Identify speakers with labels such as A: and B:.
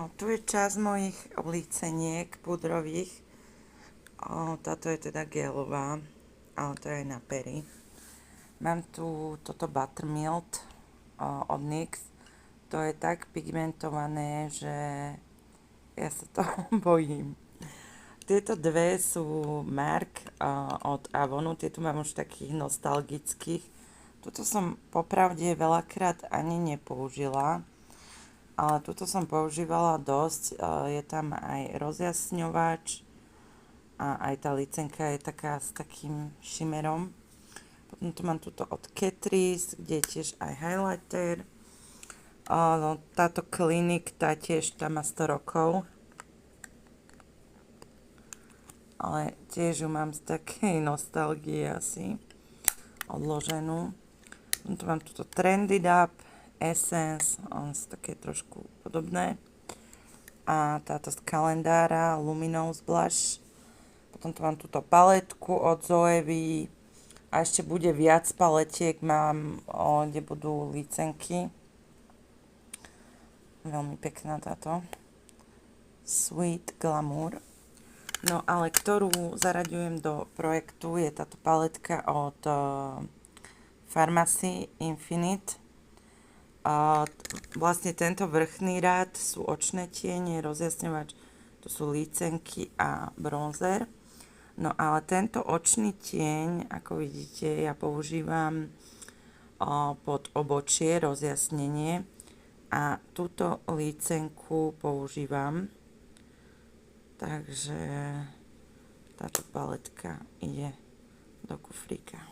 A: No, tu je časť mojich líceniek pudrových. Táto je teda gelová, ale to je aj na pery. Mám tu toto Buttermilk od NYX. To je tak pigmentované, že ja sa toho bojím. Tieto dve sú Mark od Avonu, tieto mám už takých nostalgických. Tuto som popravde veľakrát ani nepoužila, ale tuto som používala dosť. Je tam aj rozjasňovač a aj tá licenka je taká s takým šimerom. Potom tu mám tuto od Catrice, kde je tiež aj highlighter. Táto Clinique, tá tiež tam má 100 rokov. Ale tiež ju mám z takej nostalgie asi odloženú. Tu mám túto Trended Up, Essence, on sú také trošku podobné. A táto z kalendára Luminous Blush. Potom tu mám túto paletku od Zoevy. A ešte bude viac paletiek, mám, kde budú licenky. Veľmi pekná táto. Sweet Glamour. No ale ktorú zaraďujem do projektu je táto paletka od Pharmacy Infinite. Vlastne tento vrchný rád sú očné tiene, rozjasňovač, to sú lícenky a bronzer. No ale tento očný tieň, ako vidíte, ja používam pod obočie, rozjasnenie. A túto lícenku používam. Takže táto paletka ide do kufríka.